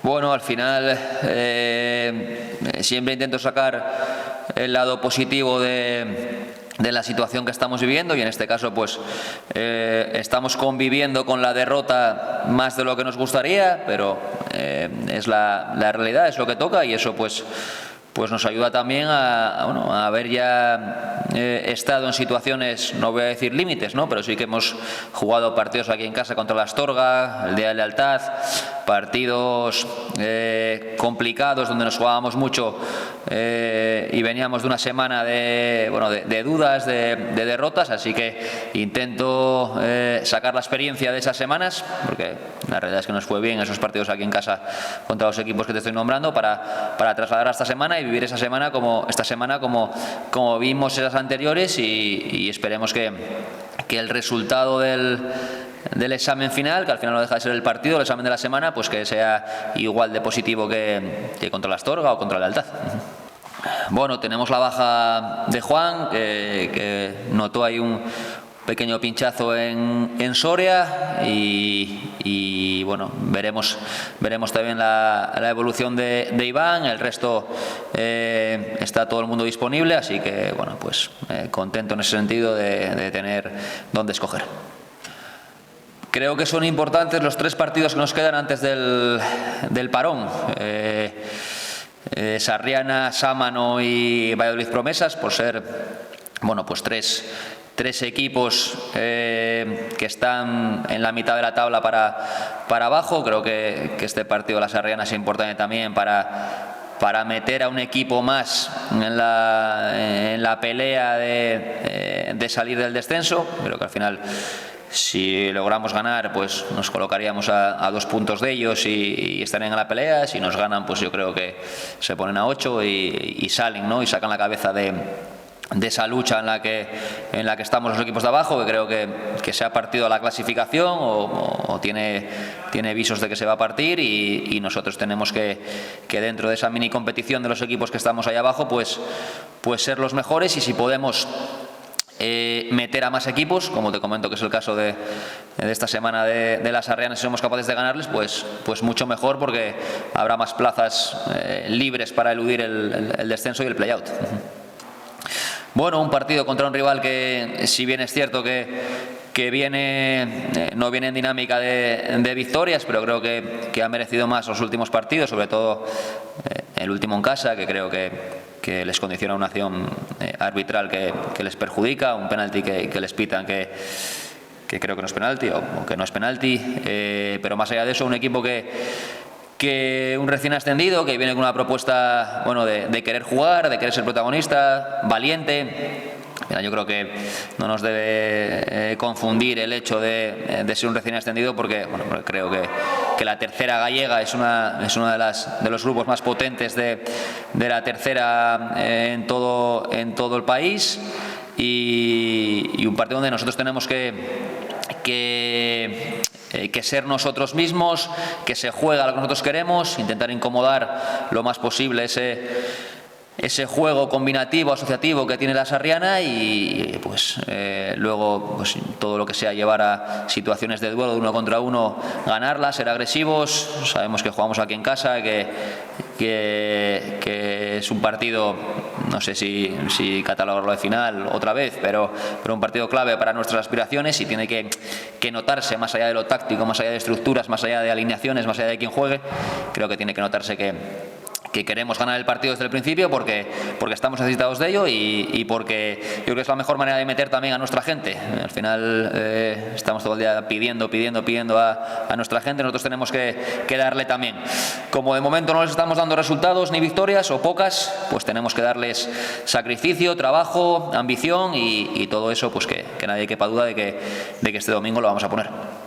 Bueno, al final siempre intento sacar el lado positivo de la situación que estamos viviendo, y en este caso pues estamos conviviendo con la derrota más de lo que nos gustaría, pero es la realidad, es lo que toca, y eso pues nos ayuda también a haber ya estado en situaciones, no voy a decir límites, ¿no?, pero sí que hemos jugado partidos aquí en casa contra la Astorga, el Día de Lealtad, partidos complicados donde nos jugábamos mucho y veníamos de una semana de dudas, de derrotas, así que intento sacar la experiencia de esas semanas, porque la realidad es que nos fue bien esos partidos aquí en casa contra los equipos que te estoy nombrando, para trasladar a esta semana y vivir esta semana como vimos esas anteriores, y esperemos que el resultado del examen final, que al final no deja de ser el partido, el examen de la semana, pues que sea igual de positivo que contra la Astorga o contra la Lealtad. Bueno, tenemos la baja de Juan, que notó ahí un pequeño pinchazo en Soria, y bueno, veremos también la evolución de Iván. El resto está todo el mundo disponible, así que bueno, pues contento en ese sentido de tener dónde escoger. Creo que son importantes los 3 partidos que nos quedan antes del parón. Sarriana, Sámano y Valladolid Promesas, por ser, bueno, pues tres equipos que están en la mitad de la tabla para abajo. Creo que este partido de la Sarriana es importante también para meter a un equipo más en la pelea de salir del descenso. Creo que al final, si logramos ganar, pues nos colocaríamos a 2 puntos de ellos y estarían en la pelea. Si nos ganan, pues yo creo que se ponen a 8 y salen, ¿no?, y sacan la cabeza de esa lucha en la que estamos los equipos de abajo, que creo que se ha partido a la clasificación o tiene visos de que se va a partir, y nosotros tenemos que dentro de esa mini competición de los equipos que estamos ahí abajo, pues ser los mejores, y si podemos meter a más equipos, como te comento que es el caso de esta semana de las Sarrianas, si somos capaces de ganarles, pues mucho mejor, porque habrá más plazas libres para eludir el descenso y el play-out. Bueno, un partido contra un rival que, si bien es cierto que no viene en dinámica de victorias, pero creo que ha merecido más los últimos partidos, sobre todo el último en casa, que creo que les condiciona una acción arbitral que les perjudica, un penalti que les pitan que creo que no es penalti o que no es penalti, pero más allá de eso, un equipo que un recién ascendido, que viene con una propuesta, bueno, de querer jugar, de querer ser protagonista, valiente. Mira, yo creo que no nos debe confundir el hecho de ser un recién ascendido, porque creo que la tercera gallega es una de los grupos más potentes de la tercera en todo el país, y un partido donde nosotros tenemos que ser nosotros mismos, que se juega lo que nosotros queremos, intentar incomodar lo más posible ese juego combinativo, asociativo que tiene la Sarriana, y pues luego pues todo lo que sea llevar a situaciones de duelo de 1 contra 1, ganarlas, ser agresivos. Sabemos que jugamos aquí en casa, que es un partido, no sé si catalogarlo de final otra vez, pero un partido clave para nuestras aspiraciones, y tiene que notarse, más allá de lo táctico, más allá de estructuras, más allá de alineaciones, más allá de quién juegue. Creo que tiene que notarse que queremos ganar el partido desde el principio, porque estamos necesitados de ello, y porque yo creo que es la mejor manera de meter también a nuestra gente. Al final estamos todo el día pidiendo a nuestra gente, nosotros tenemos que darle también. Como de momento no les estamos dando resultados ni victorias, o pocas, pues tenemos que darles sacrificio, trabajo, ambición, y todo eso, pues que nadie quepa duda de que este domingo lo vamos a poner.